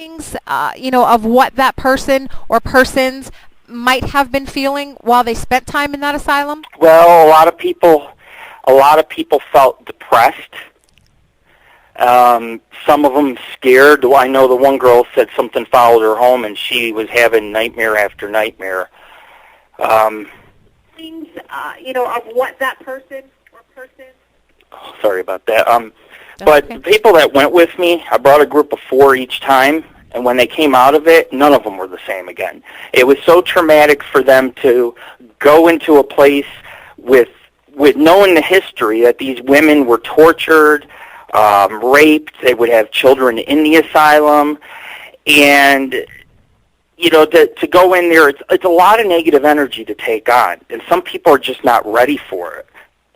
things, of what that person or persons might have been feeling while they spent time in that asylum? Well, a lot of people felt depressed. Some of them scared. I know the one girl said something followed her home, and she was having nightmare after nightmare. Things, of what that person or persons. Oh, sorry about that. But okay. The people that went with me, I brought a group of 4 each time, and when they came out of it, none of them were the same again. It was so traumatic for them to go into a place with knowing the history that these women were tortured, raped. They would have children in the asylum, and to go in there, it's a lot of negative energy to take on, and some people are just not ready for it.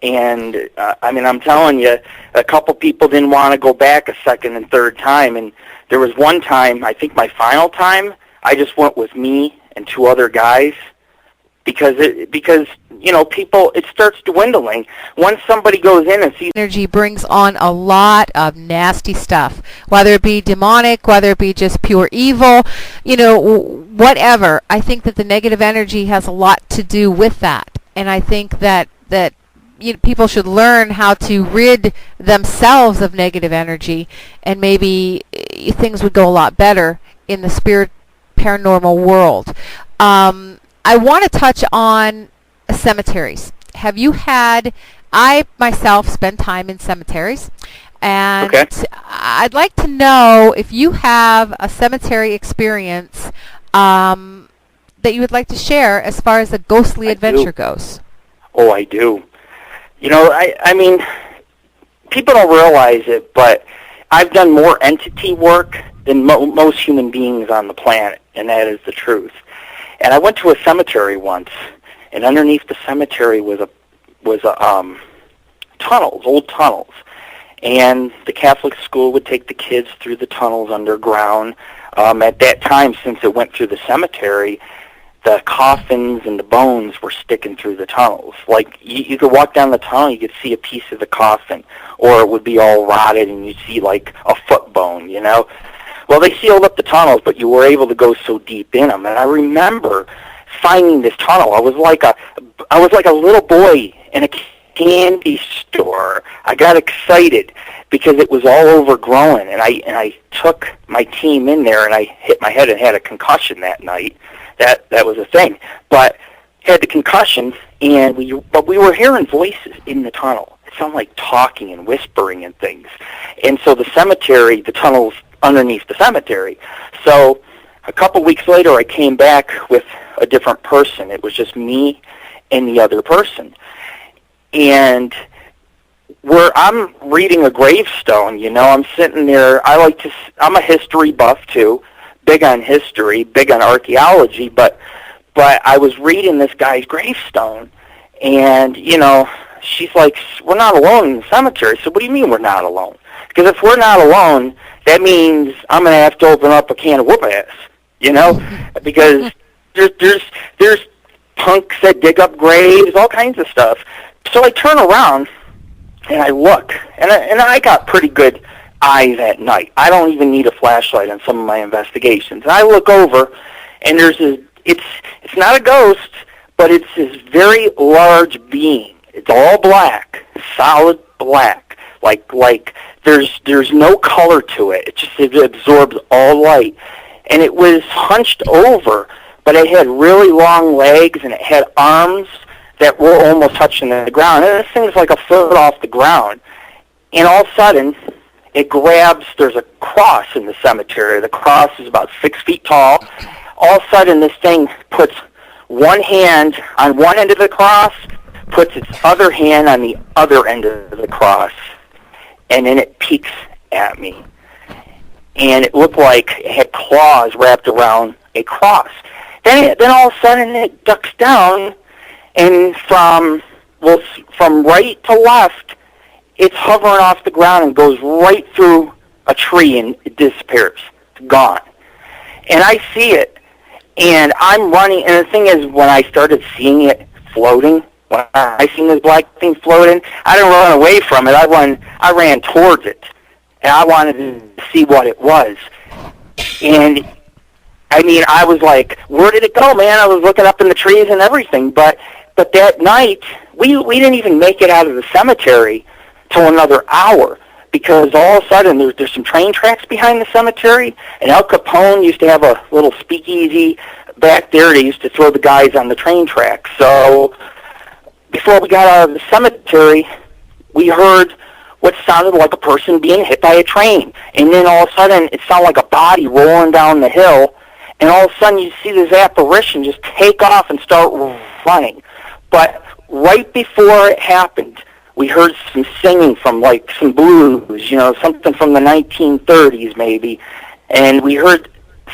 And I'm telling you, a couple people didn't want to go back a second and third time, and there was one time, I think my final time, I just went with me and 2 other guys, because people, it starts dwindling. Once somebody goes in and sees energy brings on a lot of nasty stuff, whether it be demonic, whether it be just pure evil, whatever. I think that the negative energy has a lot to do with that, and I think that people should learn how to rid themselves of negative energy, and maybe things would go a lot better in the spirit paranormal world. I want to touch on cemeteries. I myself spend time in cemeteries, and Okay. I'd like to know if you have a cemetery experience that you would like to share as far as the ghostly adventure goes. Oh, I do. People don't realize it, but I've done more entity work than most human beings on the planet, and that is the truth. And I went to a cemetery once, and underneath the cemetery was tunnels, old tunnels. And the Catholic school would take the kids through the tunnels underground. At that time, since it went through the cemetery, the coffins and the bones were sticking through the tunnels. Like, you could walk down the tunnel, you could see a piece of the coffin, or it would be all rotted, and you'd see, like, a foot bone, Well, they sealed up the tunnels, but you were able to go so deep in them. And I remember finding this tunnel. I was like a little boy in a candy store. I got excited because it was all overgrown, and I took my team in there, and I hit my head and had a concussion that night. That was a thing. But had the concussion, and we were hearing voices in the tunnel. It sounded like talking and whispering and things. And so the cemetery, the tunnels underneath the cemetery. So a couple weeks later, I came back with a different person. It was just me and the other person. And I'm reading a gravestone, I'm sitting there. I'm a history buff too, big on history, big on archaeology, but I was reading this guy's gravestone, and, she's like, we're not alone in the cemetery. So what do you mean we're not alone? Because if we're not alone, that means I'm going to have to open up a can of whoop ass, because there's punks that dig up graves, all kinds of stuff. So I turn around and I look, and I got pretty good eyes at night. I don't even need a flashlight on some of my investigations. And I look over, and it's not a ghost, but it's this very large being. It's all black, solid black, like there's no color to it. It absorbs all light, and it was hunched over, but it had really long legs, and it had arms that were almost touching the ground. And this thing's like a foot off the ground, and all of a sudden, it grabs. There's a cross in the cemetery. The cross is about 6 feet tall. All of a sudden, this thing puts one hand on one end of the cross, puts its other hand on the other end of the cross, and then it peeks at me. And it looked like it had claws wrapped around a cross. Then all of a sudden, it ducks down, and from right to left, it's hovering off the ground and goes right through a tree, and it disappears. It's gone. And I see it, and I'm running. And the thing is, when I started seeing it floating, when I seen this black thing floating, I didn't run away from it. I ran towards it, and I wanted to see what it was. And I mean, I was like, where did it go, man? I was looking up in the trees and everything. But that night, we didn't even make it out of the cemetery till another hour, because all of a sudden there's some train tracks behind the cemetery, and Al Capone used to have a little speakeasy back there. They used to throw the guys on the train tracks. So before we got out of the cemetery, we heard what sounded like a person being hit by a train. And then all of a sudden, it sounded like a body rolling down the hill. And all of a sudden, you see this apparition just take off and start running. But right before it happened, we heard some singing from, like, some blues, you know, something from the 1930s maybe. And we heard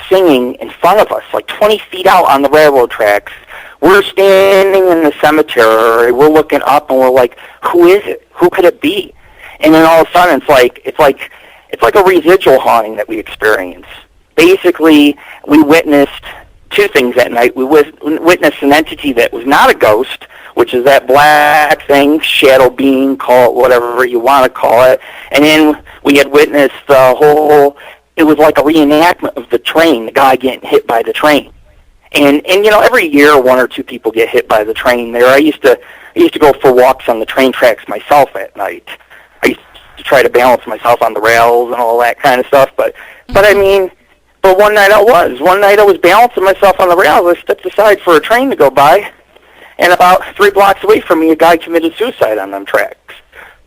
singing in front of us, like 20 feet out on the railroad tracks. We're standing in the cemetery. We're looking up, and we're like, who is it? Who could it be? And then all of a sudden, it's like a residual haunting that we experience. Basically, we witnessed two things that night. We witnessed an entity that was not a ghost, which is that black thing, shadow being, call it whatever you want to call it. And then we had witnessed the whole, it was like a reenactment of the train, the guy getting hit by the train. And you know, every year one or two people get hit by the train there. I used to go for walks on the train tracks myself at night. I used to try to balance myself on the rails and all that kind of stuff. But I mean, but one night I was balancing myself on the rails. I stepped aside for a train to go by, and about 3 blocks away from me, a guy committed suicide on them tracks.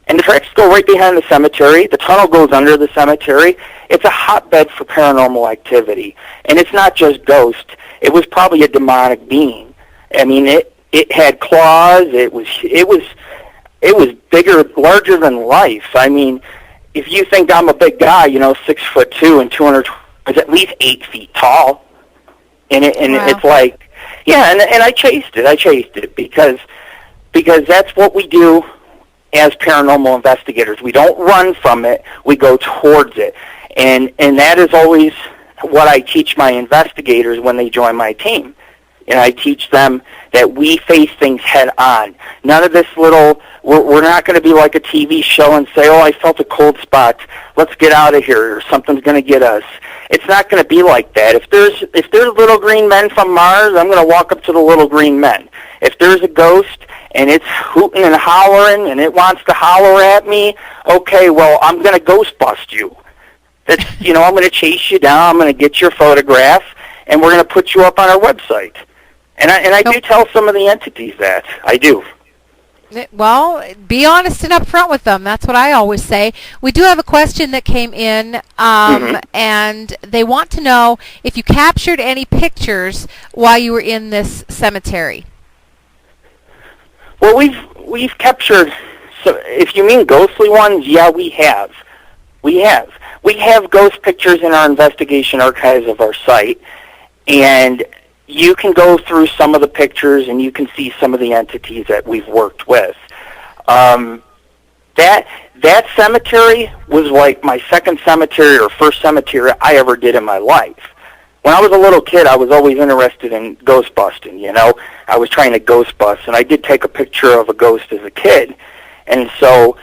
And the tracks go right behind the cemetery. The tunnel goes under the cemetery. It's a hotbed for paranormal activity. And it's not just ghosts. It was probably a demonic being. I mean, it had claws. It was bigger, larger than life. I mean, if you think I'm a big guy, you know, 6'2" and 200, it's at least 8 feet tall. And it's like, yeah, and I chased it because that's what we do as paranormal investigators. We don't run from it, we go towards it. And that is always what I teach my investigators when they join my team. And I teach them that we face things head on. None of this little, we're not going to be like a TV show and say, oh, I felt a cold spot, let's get out of here, or something's going to get us. It's not going to be like that. If there's little green men from Mars, I'm going to walk up to the little green men. If there's a ghost and it's hooting and hollering and it wants to holler at me, okay, well, I'm going to ghost bust you. That's, you know, I'm going to chase you down, I'm going to get your photograph, and we're going to put you up on our website. And I do tell some of the entities that. I do. Well, be honest and upfront with them. That's what I always say. We do have a question that came in, and they want to know if you captured any pictures while you were in this cemetery. Well, we've captured. So, if you mean ghostly ones, yeah, we have. We have ghost pictures in our investigation archives of our site, and you can go through some of the pictures and you can see some of the entities that we've worked with. That cemetery was like my second cemetery or first cemetery I ever did in my life. When I was a little kid, I was always interested in ghost busting, you know. I was trying to ghost bust, and I did take a picture of a ghost as a kid. And so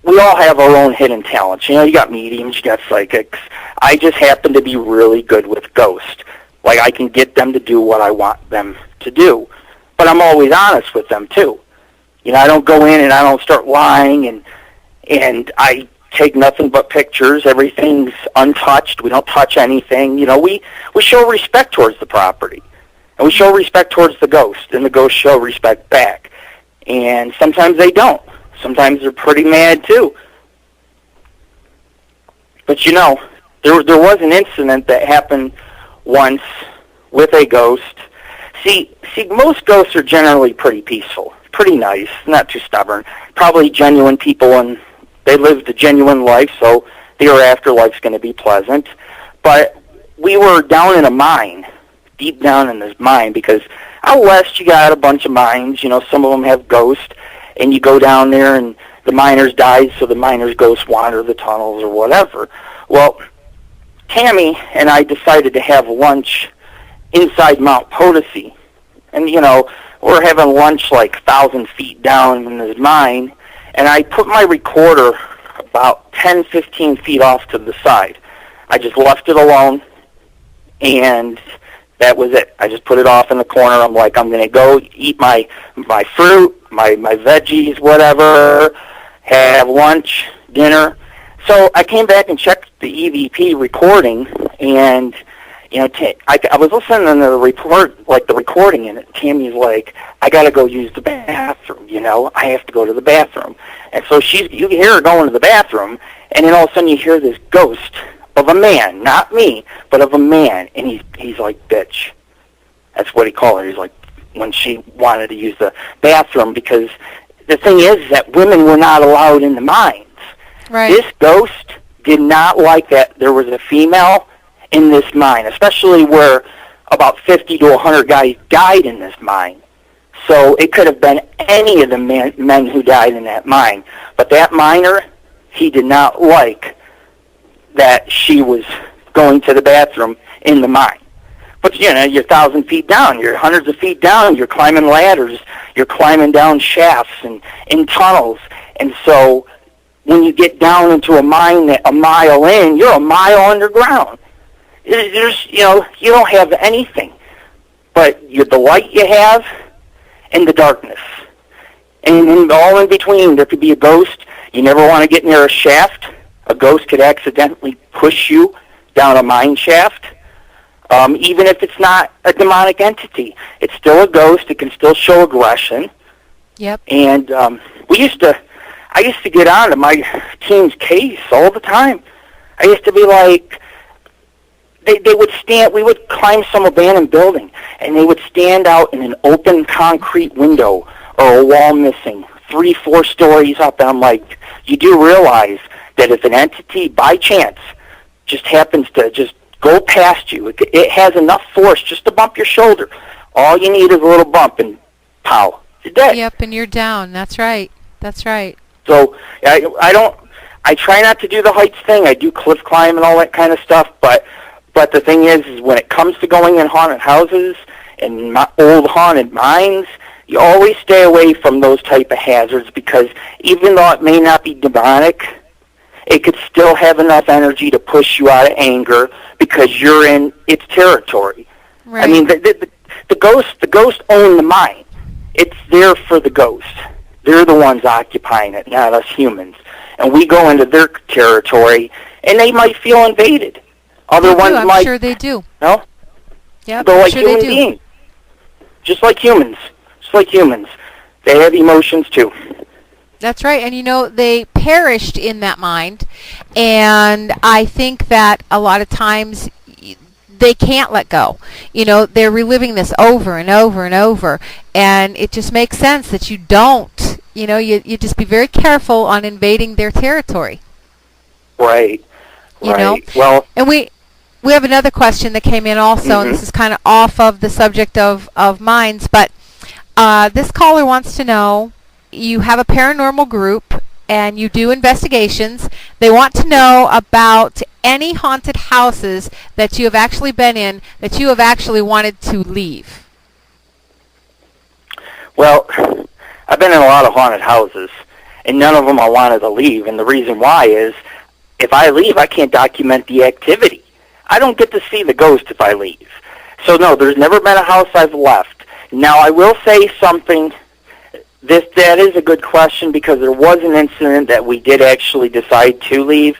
we all have our own hidden talents. You know, you got mediums, you got psychics. I just happen to be really good with ghosts. Like, I can get them to do what I want them to do. But I'm always honest with them, too. You know, I don't go in and I don't start lying, and I take nothing but pictures. Everything's untouched. We don't touch anything. You know, we show respect towards the property. And we show respect towards the ghost, and the ghosts show respect back. And sometimes they don't. Sometimes they're pretty mad, too. But, you know, there was an incident that happened once with a ghost. See, most ghosts are generally pretty peaceful, pretty nice, not too stubborn, probably genuine people, and they lived a genuine life, so their afterlife's going to be pleasant. But we were down in a mine, deep down in this mine, because out west you got a bunch of mines, you know, some of them have ghosts, and you go down there and the miners died, so the miners' ghosts wander the tunnels or whatever. Well, Tammy and I decided to have lunch inside Mount Potosi. And, you know, we're having lunch like 1,000 feet down in this mine, and I put my recorder about 10, 15 feet off to the side. I just left it alone, and that was it. I just put it off in the corner. I'm like, I'm going to go eat my fruit, my veggies, whatever, have lunch, dinner. So I came back and checked the EVP recording, and I was listening to the report, like the recording, and Tammy's like, I got to go use the bathroom, I have to go to the bathroom. And so you hear her going to the bathroom, and then all of a sudden you hear this ghost of a man, not me, but of a man, and he's like, bitch. That's what he called her. He's like, when she wanted to use the bathroom, because the thing is that women were not allowed in the mines. Right. This ghost did not like that there was a female in this mine, especially where about 50 to 100 guys died in this mine. So it could have been any of the men who died in that mine. But that miner, he did not like that she was going to the bathroom in the mine. But, you're 1,000 feet down, you're hundreds of feet down, you're climbing ladders, you're climbing down shafts and in tunnels. And so when you get down into a mine that a mile in, you're a mile underground. There's, you don't have anything but the light you have and the darkness. And all in between, there could be a ghost. You never want to get near a shaft. A ghost could accidentally push you down a mine shaft. Even if it's not a demonic entity, it's still a ghost. It can still show aggression. Yep. And I used to get on to my team's case all the time. I used to be like, they would stand, we would climb some abandoned building, and they would stand out in an open concrete window or a wall missing 3-4 stories up, and I'm like, you do realize that if an entity, by chance, just happens to just go past you, it has enough force just to bump your shoulder. All you need is a little bump, and pow, you're dead. Yep, and you're down. That's right. That's right. So I try not to do the heights thing. I do cliff climb and all that kind of stuff, but the thing is when it comes to going in haunted houses and old haunted mines, you always stay away from those type of hazards, because even though it may not be demonic, it could still have enough energy to push you out of anger because you're in its territory. Right. I mean, the ghost own the mine. It's there for the ghost. They're the ones occupying it, not us humans. And we go into their territory, and they might feel invaded. Other ones I'm might. sure they do. No? Yep, They're like sure human they do. beings. Just like humans. Just like humans. They have emotions, too. That's right. And, they perished in that mine. And I think that a lot of times they can't let go. They're reliving this over and over and over. And it just makes sense that you don't. You just be very careful on invading their territory. Right. Right. Well, and we have another question that came in also, and this is kind of off of the subject of mines, but this caller wants to know, you have a paranormal group and you do investigations. They want to know about any haunted houses that you have actually been in that you have actually wanted to leave. Well, I've been in a lot of haunted houses, and none of them I wanted to leave, and the reason why is if I leave, I can't document the activity. I don't get to see the ghost if I leave. So, no, there's never been a house I've left. Now, I will say something. That is a good question, because there was an incident that we did actually decide to leave.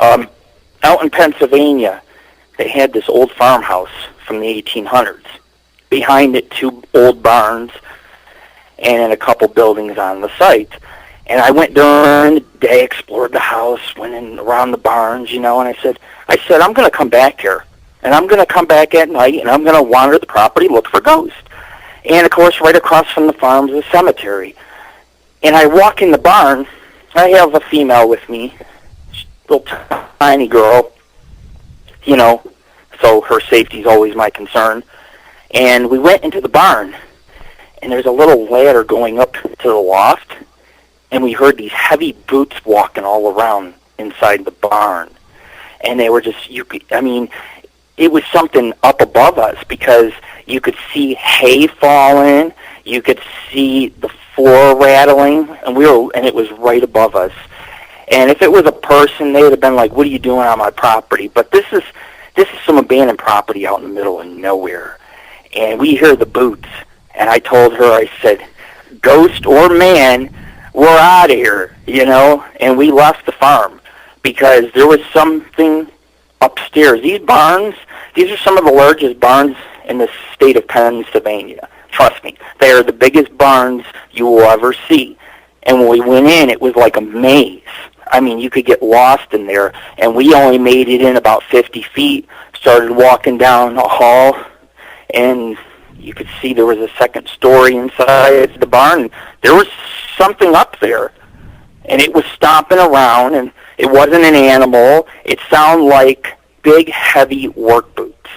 Out in Pennsylvania, they had this old farmhouse from the 1800s. Behind it, 2 old barns and a couple buildings on the site. And I went during the day, explored the house, went in around the barns, and I said, I'm going to come back here. And I'm going to come back at night, and I'm going to wander the property, look for ghosts. And, of course, right across from the farm is a cemetery. And I walk in the barn. I have a female with me, little tiny girl, so her safety is always my concern. And we went into the barn, and there's a little ladder going up to the loft, and we heard these heavy boots walking all around inside the barn. And they were just, it was something up above us, because you could see hay falling, you could see the floor rattling, and it was right above us. And if it was a person, they would have been like, "What are you doing on my property?" But this this is some abandoned property out in the middle of nowhere. And we hear the boots. And I told her, I said, ghost or man, we're out of here, And we left the farm because there was something upstairs. These barns, these are some of the largest barns in the state of Pennsylvania. Trust me, they are the biggest barns you will ever see. And when we went in, it was like a maze. I mean, you could get lost in there, and we only made it in about 50 feet, started walking down a hall, and you could see there was a second story inside the barn. There was something up there, and it was stomping around, and it wasn't an animal. It sounded like big, heavy work boots.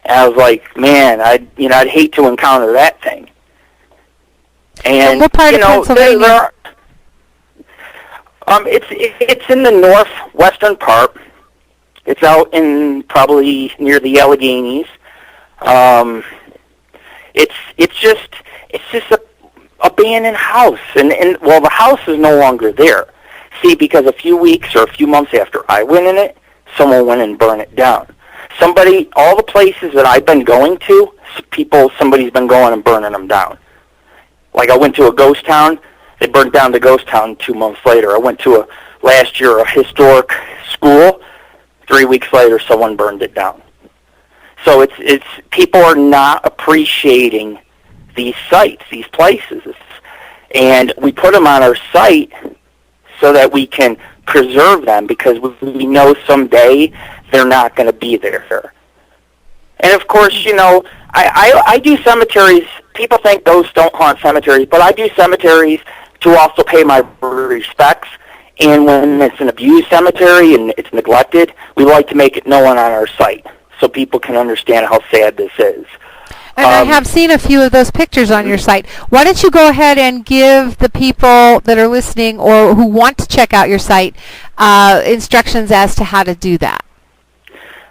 And I was like, man, I'd hate to encounter that thing. And what part of Pennsylvania? It's in the northwestern part. It's out in probably near the Alleghenies. It's just a abandoned house, and well, the house is no longer there. See, because a few weeks or a few months after I went in it, someone went and burned it down. All the places that I've been going to, somebody's been going and burning them down. Like I went to a ghost town, they burned down the ghost town 2 months later. I went to last year a historic school. 3 weeks later, someone burned it down. So it's people are not appreciating these sites, these places, and we put them on our site so that we can preserve them because we know someday they're not going to be there. And of course, I do cemeteries. People think ghosts don't haunt cemeteries, but I do cemeteries to also pay my respects. And when it's an abused cemetery and it's neglected, we like to make it known on our site so people can understand how sad this is. And I have seen a few of those pictures on your site. Why don't you go ahead and give the people that are listening or who want to check out your site instructions as to how to do that?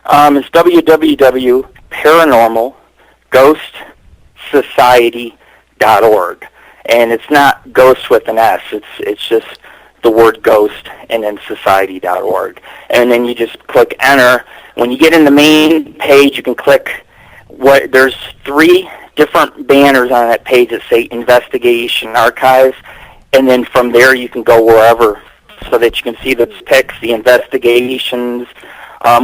It's www.paranormalghostsociety.org. And it's not ghost with an S. It's just the word ghost and then society.org. And then you just click enter. When you get in the main page, you can click there's 3 different banners on that page that say investigation archives, and then from there you can go wherever so that you can see the pics, the investigations.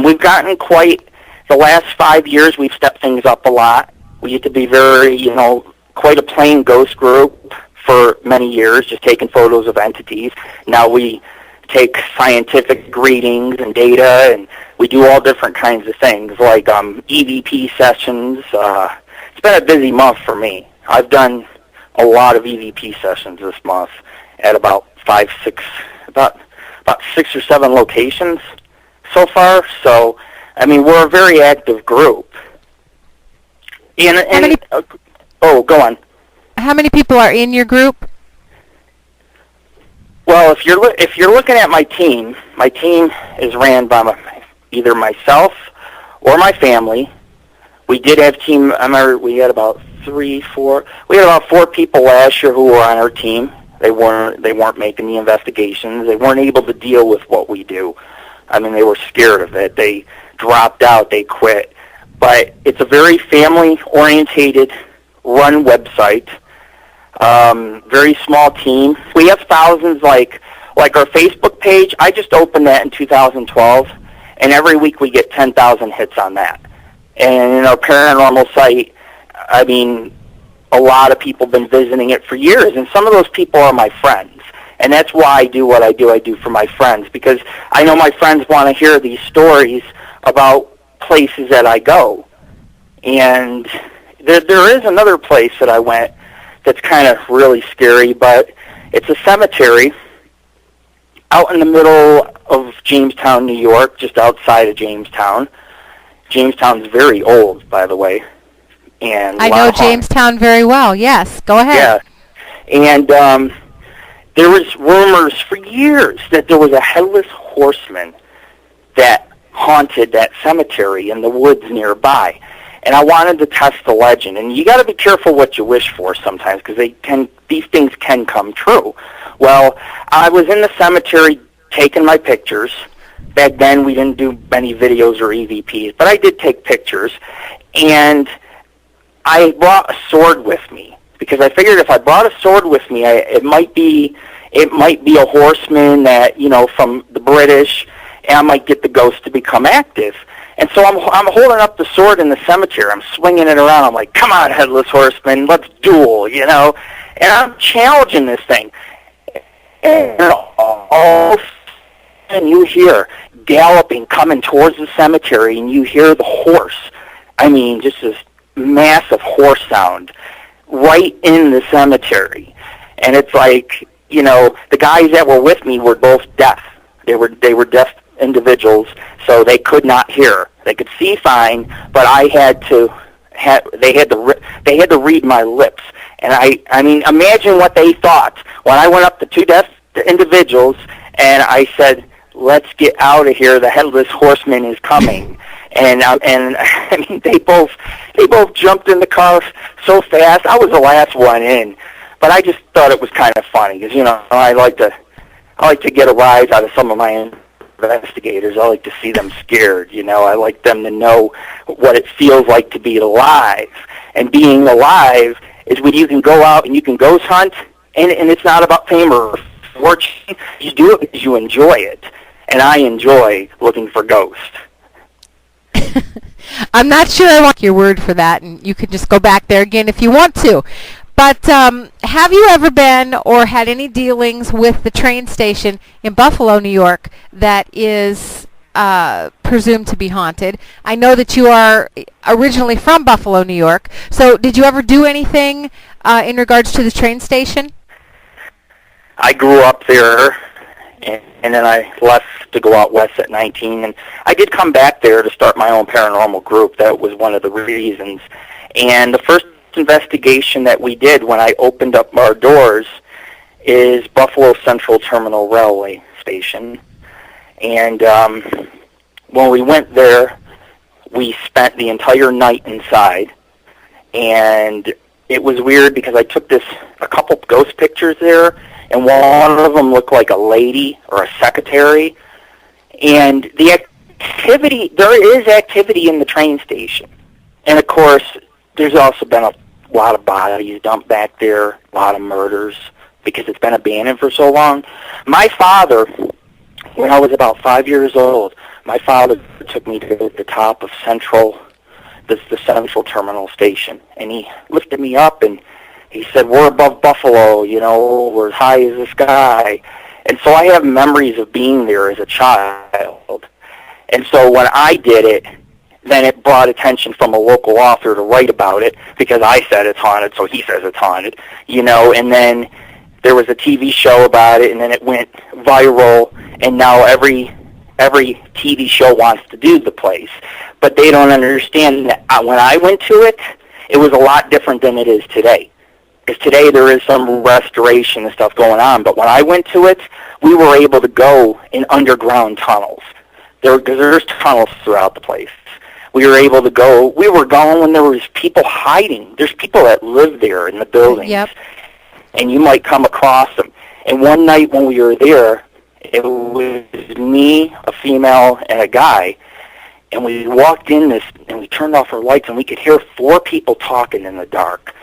We've gotten the last 5 years we've stepped things up a lot. We used to be very, quite a plain ghost group for many years, just taking photos of entities. Now we take scientific readings and data, and we do all different kinds of things, like EVP sessions. It's been a busy month for me. I've done a lot of EVP sessions this month at about 6 or 7 locations so far. So, I mean, we're a very active group. Go on. How many people are in your group? Well, if you're looking at my team is ran by either myself or my family. We did have we had about 4 people last year who were on our team. They weren't making the investigations. They weren't able to deal with what we do. I mean, they were scared of it. They dropped out. They quit. But it's a very family-orientated run website. Very small team. We have thousands, like our Facebook page. I just opened that in 2012, and every week we get 10,000 hits on that. And in our paranormal site, I mean, a lot of people have been visiting it for years, and some of those people are my friends. And that's why I do what I do. I do for my friends, because I know my friends want to hear these stories about places that I go. And there is another place that I went that's kind of really scary, but it's a cemetery out in the middle of Jamestown, New York, just outside of Jamestown. Jamestown's very old, by the way. And I know Jamestown very well, yes. Go ahead. Yeah. And there was rumors for years that there was a headless horseman that haunted that cemetery in the woods nearby. And I wanted to test the legend. And you got to be careful what you wish for sometimes, because these things can come true. Well, I was in the cemetery taking my pictures. Back then, we didn't do many videos or EVPs, but I did take pictures, and I brought a sword with me because I figured if I brought a sword with me, it might be a horseman that, you know, from the British, and I might get the ghost to become active. And so I'm holding up the sword in the cemetery. I'm swinging it around. I'm like, come on, Headless Horseman, let's duel, you know. And I'm challenging this thing. And all of a sudden you hear galloping coming towards the cemetery, and you hear the horse. I mean, just this massive horse sound right in the cemetery. And it's like, you know, the guys that were with me were both deaf. They were deaf individuals, so they could not hear. They could see fine, but they had to read my lips. And I mean, imagine what they thought when I went up to two deaf individuals and I said, "Let's get out of here. The Headless Horseman is coming." And I mean, they both jumped in the car so fast. I was the last one in, but I just thought it was kind of funny because, you know, I like to get a rise out of some of my investigators. I like to see them scared, you know. I like them to know what it feels like to be alive. And being alive is when you can go out and you can ghost hunt, and it's not about fame or fortune. You do it because you enjoy it. And I enjoy looking for ghosts. I'm not sure I want your word for that, and you can just go back there again if you want to. But have you ever been or had any dealings with the train station in Buffalo, New York, that is presumed to be haunted? I know that you are originally from Buffalo, New York. So did you ever do anything in regards to the train station? I grew up there, and then I left to go out west at 19. And I did come back there to start my own paranormal group. That was one of the reasons. And the first investigation that we did when I opened up our doors is Buffalo Central Terminal Railway Station. And when we went there, we spent the entire night inside. And it was weird because I took a couple ghost pictures there, and one of them looked like a lady or a secretary. And the activity, there is activity in the train station. And of course, there's also been a lot of bodies dumped back there, a lot of murders, because it's been abandoned for so long. My father, when I was about 5 years old, my father took me to the top of the Central Terminal Station, and he lifted me up, and he said, "We're above Buffalo, you know, we're as high as the sky." And so I have memories of being there as a child. And so when I did it, then it brought attention from a local author to write about it because I said it's haunted, so he says it's haunted, you know. And then there was a TV show about it, and then it went viral, and now every TV show wants to do the place. But they don't understand that when I went to it, it was a lot different than it is today. Because today there is some restoration and stuff going on, but when I went to it, we were able to go in underground tunnels. There's tunnels throughout the place. We were able to go. We were going when there was people hiding. There's people that live there in the buildings. Yep. And you might come across them. And one night when we were there, it was me, a female, and a guy. And we walked in this, and we turned off our lights, and we could hear 4 people talking in the dark.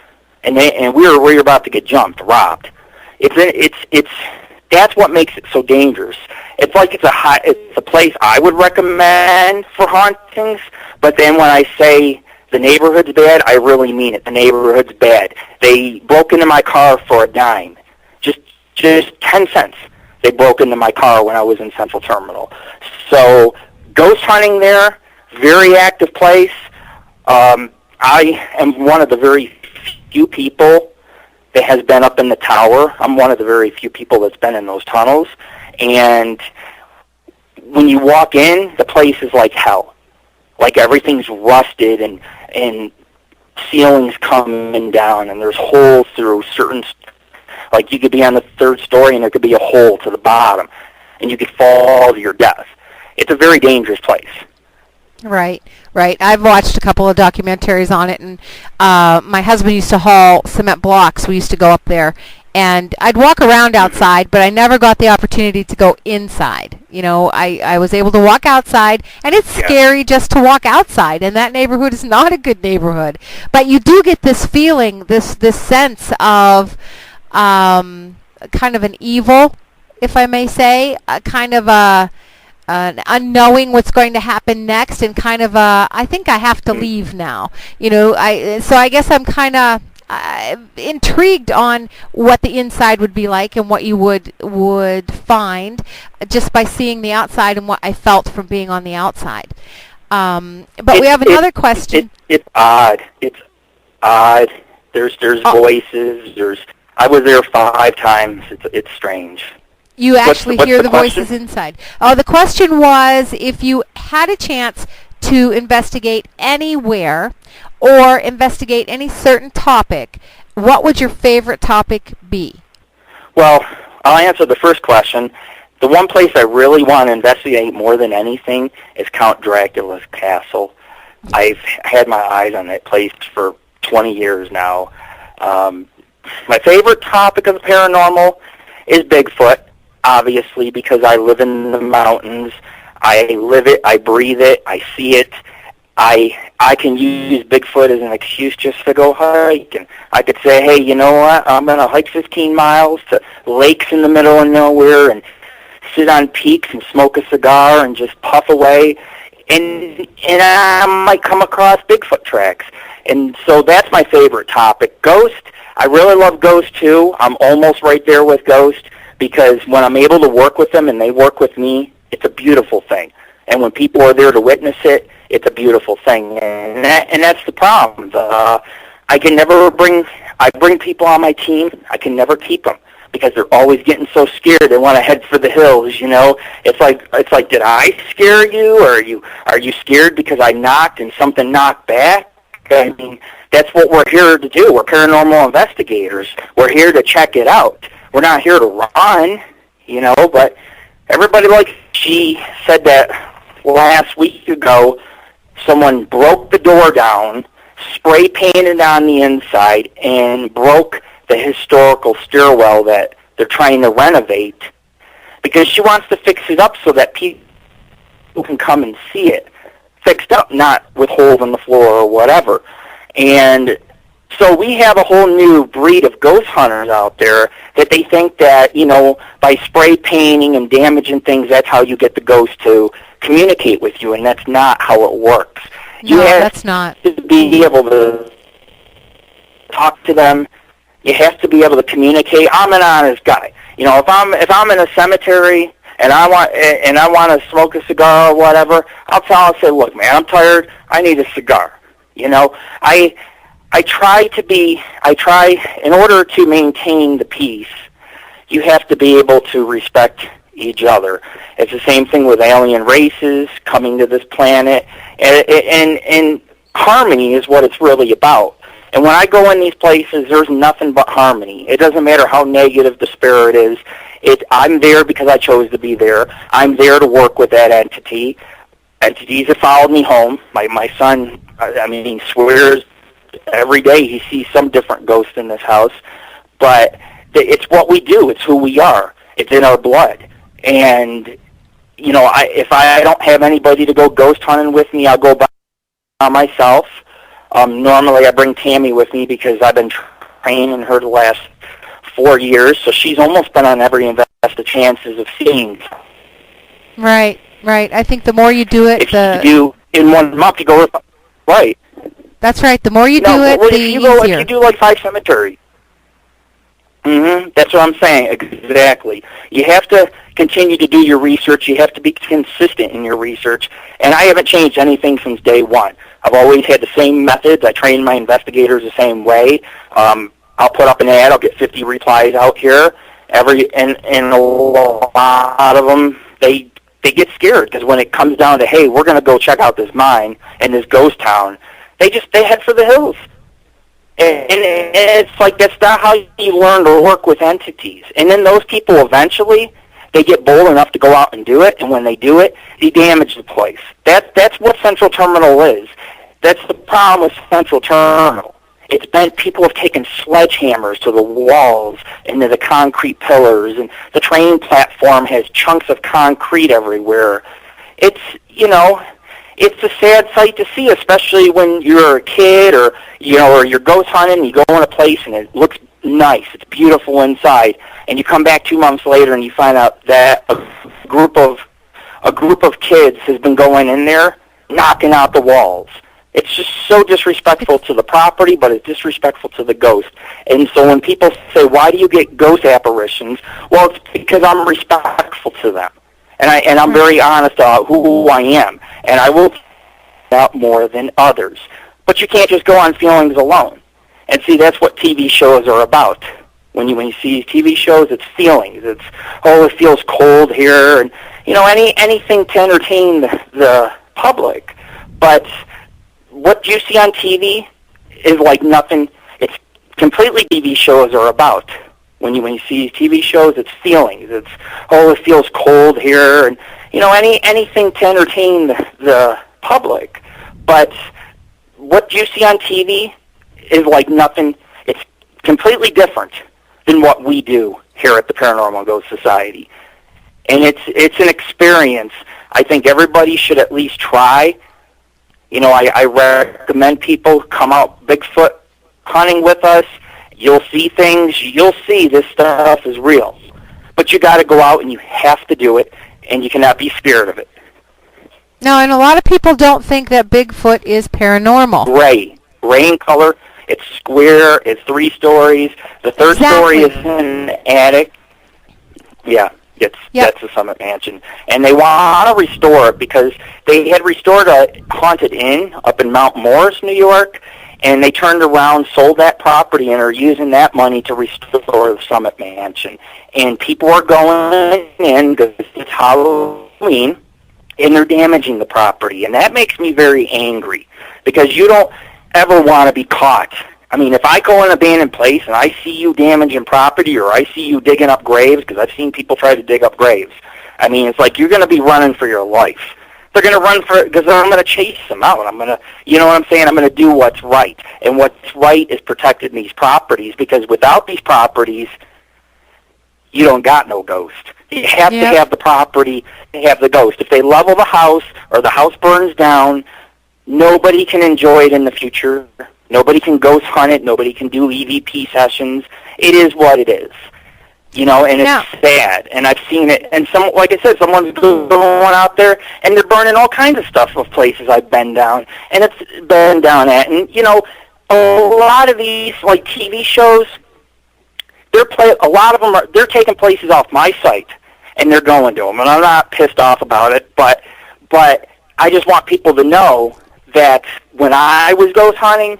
And we were about to get jumped, robbed. That's what makes it so dangerous. It's like it's a place I would recommend for hauntings, but then when I say the neighborhood's bad, I really mean it. The neighborhood's bad. They broke into my car for a dime, just 10 cents. They broke into my car when I was in Central Terminal. So ghost hunting there, very active place. I am one of the very few people that has been up in the tower. I'm one of the very few people that's been in those tunnels. And when you walk in, the place is like hell. Like everything's rusted and ceilings coming down, and there's holes through certain, like you could be on the 3rd story and there could be a hole to the bottom, and you could fall to your death. It's a very dangerous place. Right. I've watched a couple of documentaries on it, and my husband used to haul cement blocks. We used to go up there, And I'd walk around outside, but I never got the opportunity to go inside. I was able to walk outside, and it's scary just to walk outside, and that neighborhood is not a good neighborhood. But you do get this feeling, this sense of kind of an evil, if I may say, kind of an unknowing what's going to happen next, and kind of I think I have to leave now. So I guess I'm kind of intrigued on what the inside would be like and what you would find just by seeing the outside and what I felt from being on the outside. But we have another question. It's odd. It's odd. There's voices. I was there 5 times. It's strange. You actually hear the voices inside. The question was, if you had a chance to investigate anywhere or investigate any certain topic, what would your favorite topic be? Well, I'll answer the first question. The one place I really want to investigate more than anything is Count Dracula's castle. I've had my eyes on that place for 20 years now. My favorite topic of the paranormal is Bigfoot, obviously, because I live in the mountains. I live it, I breathe it, I see it. I can use Bigfoot as an excuse just to go hike. And I could say, hey, you know what, I'm going to hike 15 miles to lakes in the middle of nowhere and sit on peaks and smoke a cigar and just puff away. And I might come across Bigfoot tracks. And so that's my favorite topic. Ghost, I really love Ghost too. I'm almost right there with Ghost because when I'm able to work with them and they work with me, it's a beautiful thing. And when people are there to witness it, it's a beautiful thing. And that's the problem. I bring people on my team. I can never keep them because they're always getting so scared. They want to head for the hills, It's like, did I scare you? Or are you scared because I knocked and something knocked back? I mean, that's what we're here to do. We're paranormal investigators. We're here to check it out. We're not here to run, but everybody, like she said that last week ago, someone broke the door down, spray painted on the inside, and broke the historical stairwell that they're trying to renovate because she wants to fix it up so that people can come and see it fixed up, not with holes in the floor or whatever. And so we have a whole new breed of ghost hunters out there that they think that, by spray painting and damaging things, that's how you get the ghost to communicate with you, and that's not how it works. No, that's not. You have to be able to talk to them. You have to be able to communicate. I'm an honest guy. If I'm in a cemetery and I want to smoke a cigar or whatever, I'll say, look, man, I'm tired. I need a cigar. I try, in order to maintain the peace, you have to be able to respect each other. It's the same thing with alien races coming to this planet, and harmony is what it's really about. And when I go in these places, there's nothing but harmony. It doesn't matter how negative the spirit is. I'm there because I chose to be there. I'm there to work with that entity. Entities have followed me home. My son, swears every day he sees some different ghost in this house. But it's what we do. It's who we are. It's in our blood. And, if I don't have anybody to go ghost hunting with me, I'll go by myself. Normally I bring Tammy with me because I've been training her the last 4 years, so she's almost been on every the chances of seeing. Right. I think the more you do it, if you do in 1 month, you go right. That's right. The more you do it, the easier. If you do like 5 cemeteries. That's what I'm saying. Exactly. You have to continue to do your research. You have to be consistent in your research. And I haven't changed anything since day one. I've always had the same methods. I train my investigators the same way. I'll put up an ad. I'll get 50 replies out here. And a lot of them, they get scared because when it comes down to, hey, we're going to go check out this mine and this ghost town, they head for the hills. And it's like that's not how you learn to work with entities. And then those people eventually, they get bold enough to go out and do it. And when they do it, they damage the place. That's what Central Terminal is. That's the problem with Central Terminal. It's been, people have taken sledgehammers to the walls and to the concrete pillars, and the train platform has chunks of concrete everywhere. It's, you know, it's a sad sight to see, especially when you're a kid, or, you know, or you're ghost hunting and you go in a place and it looks nice, it's beautiful inside, and you come back 2 months later and you find out that a group of kids has been going in there knocking out the walls. It's just so disrespectful to the property, but it's disrespectful to the ghost. And so when people say, why do you get ghost apparitions? Well, it's because I'm respectful to them. And I'm very honest about who I am. And I will out more than others. But you can't just go on feelings alone. And see, that's what TV shows are about. When you see TV shows, it's feelings. It's, oh, it feels cold here, and, you know, anything to entertain the public. But what you see on TV is like nothing. It's completely TV shows are about. When you see TV shows, it's feelings. It's, oh, it feels cold here, and, you know, anything to entertain the public. But what you see on TV is like nothing. It's completely different than what we do here at the Paranormal Ghost Society. And it's an experience I think everybody should at least try. You know, I recommend people come out Bigfoot hunting with us. You'll see things. You'll see this stuff is real. But you got to go out and you have to do it, and you cannot be scared of it. No, and a lot of people don't think that Bigfoot is paranormal. Gray in color. It's square. It's 3 stories. The third story is in an attic. Yeah, that's the Summit Mansion. And they want to restore it because they had restored a haunted inn up in Mount Morris, New York, and they turned around, sold that property, and are using that money to restore the Summit Mansion. And people are going in because it's Halloween, and they're damaging the property. And that makes me very angry because you don't ever want to be caught. I mean, if I go in an abandoned place and I see you damaging property, or I see you digging up graves, because I've seen people try to dig up graves, I mean, it's like you're going to be running for your life. They're going to run for it because I'm going to chase them out. I'm going to, you know what I'm saying? I'm going to do what's right. And what's right is protecting these properties, because without these properties, you don't got no ghost. You have to have the property to have the ghost. If they level the house or the house burns down, nobody can enjoy it in the future. Nobody can ghost hunt it. Nobody can do EVP sessions. It is what it is. You know, and it's sad, and I've seen it. And like I said, someone's going out there, and they're burning all kinds of stuff of places I've been down, and it's been down at. And, you know, a lot of these, like, TV shows, a lot of them they're taking places off my site, and they're going to them. And I'm not pissed off about it, but I just want people to know that when I was ghost hunting,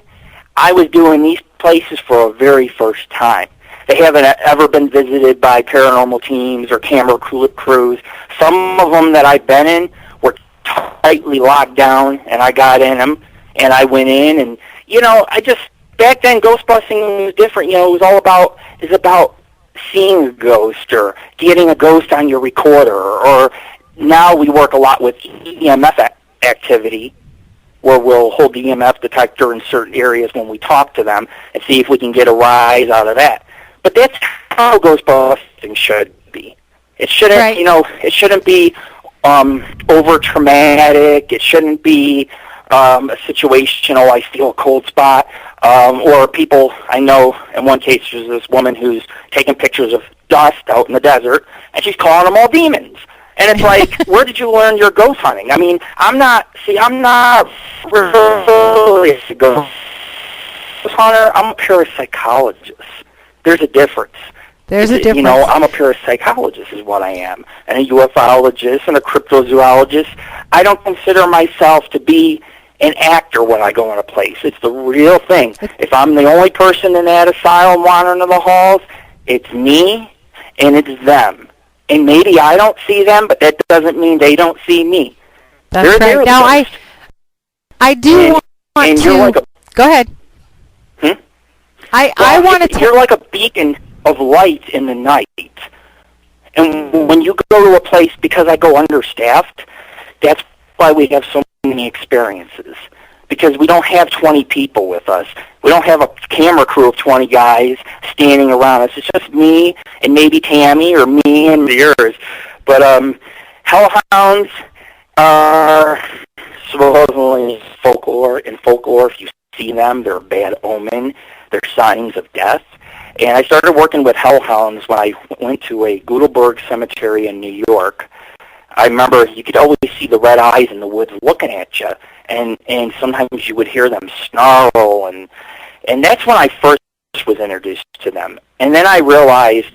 I was doing these places for a very first time. They haven't ever been visited by paranormal teams or camera crews. Some of them that I've been in were tightly locked down, and I got in them, and I went in, and, you know, back then, ghost busting was different. You know, it was all about seeing a ghost or getting a ghost on your recorder, or now we work a lot with EMF activity, where we'll hold the EMF detector in certain areas when we talk to them and see if we can get a rise out of that. But that's how ghost busting should be. It shouldn't, you know, it shouldn't be over traumatic. It shouldn't be a situation, oh, I feel a cold spot, or people, I know in one case there's this woman who's taking pictures of dust out in the desert, and she's calling them all demons. And it's like, where did you learn your ghost hunting? I mean, I'm not really a ghost hunter. I'm a parapsychologist. There's a difference. There's a difference. You know, I'm a parapsychologist is what I am, and a ufologist and a cryptozoologist. I don't consider myself to be an actor when I go in a place. It's the real thing. If I'm the only person in that asylum wandering in the halls, it's me and it's them. And maybe I don't see them, but that doesn't mean they don't see me. That's right. Now, I do want to... Go ahead. I want to... You're like a beacon of light in the night. And when you go to a place, because I go understaffed, that's why we have so many experiences. because we don't have 20 people with us. We don't have a camera crew of 20 guys standing around us. It's just me and maybe Tammy or me and yours. But hellhounds are supposedly folklore. In folklore, if you see them, they're a bad omen. They're signs of death. And I started working with hellhounds when I went to a Gutenberg cemetery in New York. I remember you could always see the red eyes in the woods looking at you, and sometimes you would hear them snarl, and that's when I first was introduced to them. And then I realized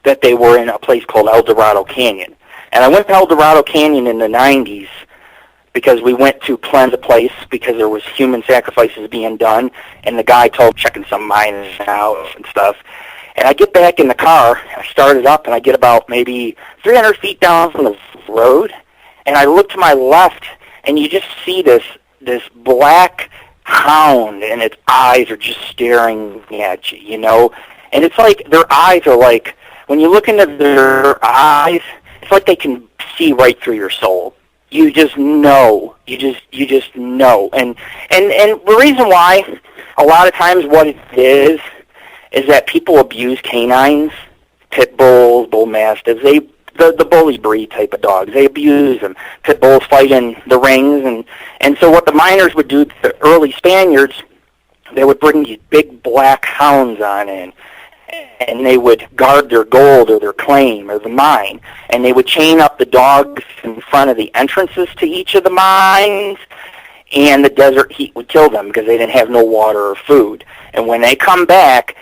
that they were in a place called El Dorado Canyon. And I went to El Dorado Canyon in the 90s because we went to cleanse the place because there was human sacrifices being done, and the guy told checking some mines out and stuff. And I get back in the car, I start it up, and I get about maybe 300 feet down from the road, and I look to my left, and you just see this black hound, and its eyes are just staring at you, you know? And it's like their eyes are like, when you look into their eyes, it's like they can see right through your soul. You just know. You just know. And the reason why, a lot of times what it is that people abuse canines, pit bulls, bull mastiffs, the bully breed type of dogs. They abuse them. Pit bulls fight in the rings, and so what the miners would do, the early Spaniards, they would bring these big black hounds on in, and they would guard their gold or their claim or the mine, and they would chain up the dogs in front of the entrances to each of the mines, and the desert heat would kill them because they didn't have no water or food. And when they come back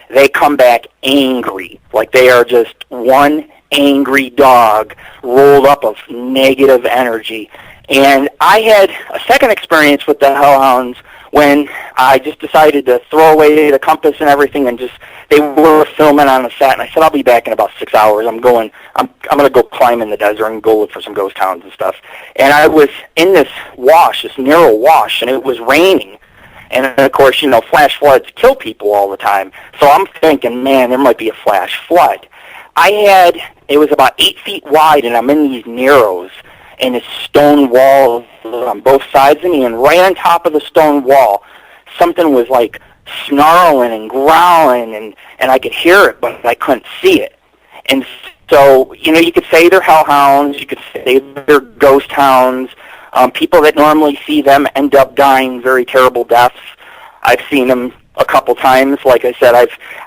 angry, like they are just one angry dog rolled up of negative energy. And I had a second experience with the hellhounds when I just decided to throw away the compass and everything, and they were filming on the set, and I said, I'll be back in about 6 hours. I'm going to go climb in the desert and go look for some ghost towns and stuff. And I was in this narrow wash, and it was raining. And of course, you know, flash floods kill people all the time. So I'm thinking, man, there might be a flash flood. It was about 8 feet wide, and I'm in these narrows, and it's stone walls on both sides of me, and right on top of the stone wall, something was like snarling and growling, and I could hear it, but I couldn't see it. And so, you know, you could say they're hellhounds, you could say they're ghost hounds. People that normally see them end up dying very terrible deaths. I've seen them a couple times. Like I said,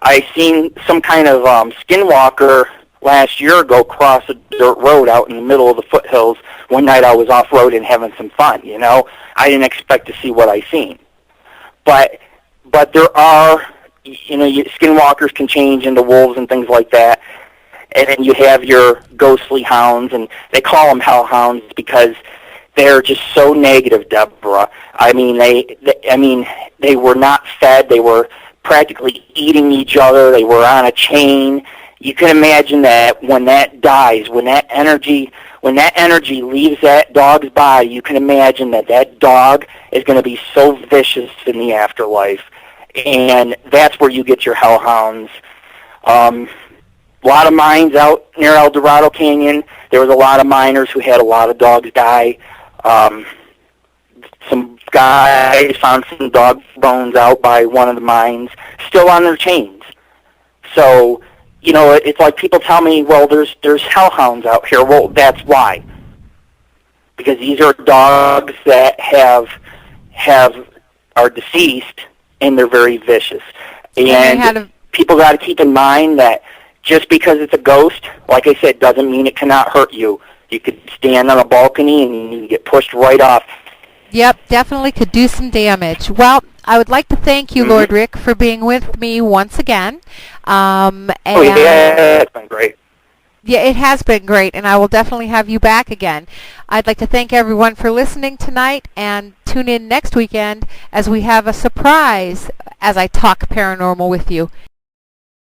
I've seen some kind of skinwalker last year ago cross a dirt road out in the middle of the foothills. One night I was off-roading having some fun, you know. I didn't expect to see what I seen. But there are, you know, skinwalkers can change into wolves and things like that. And then you have your ghostly hounds, and they call them hellhounds because they're just so negative, Deborah. I mean, they were not fed. They were practically eating each other. They were on a chain. You can imagine that when that dies, when that energy leaves that dog's body, you can imagine that dog is going to be so vicious in the afterlife. And that's where you get your hellhounds. A lot of mines out near El Dorado Canyon. There was a lot of miners who had a lot of dogs die. Some guys found some dog bones out by one of the mines, still on their chains. So, you know, it's like people tell me, well, there's hellhounds out here. Well, that's why. Because these are dogs that are deceased, and they're very vicious. And people got to keep in mind that just because it's a ghost, like I said, doesn't mean it cannot hurt you. You could stand on a balcony and you can get pushed right off. Yep, definitely could do some damage. Well, I would like to thank you, Lord Rick, for being with me once again. Yeah, it's been great. Yeah, it has been great, and I will definitely have you back again. I'd like to thank everyone for listening tonight, and tune in next weekend as we have a surprise as I talk paranormal with you.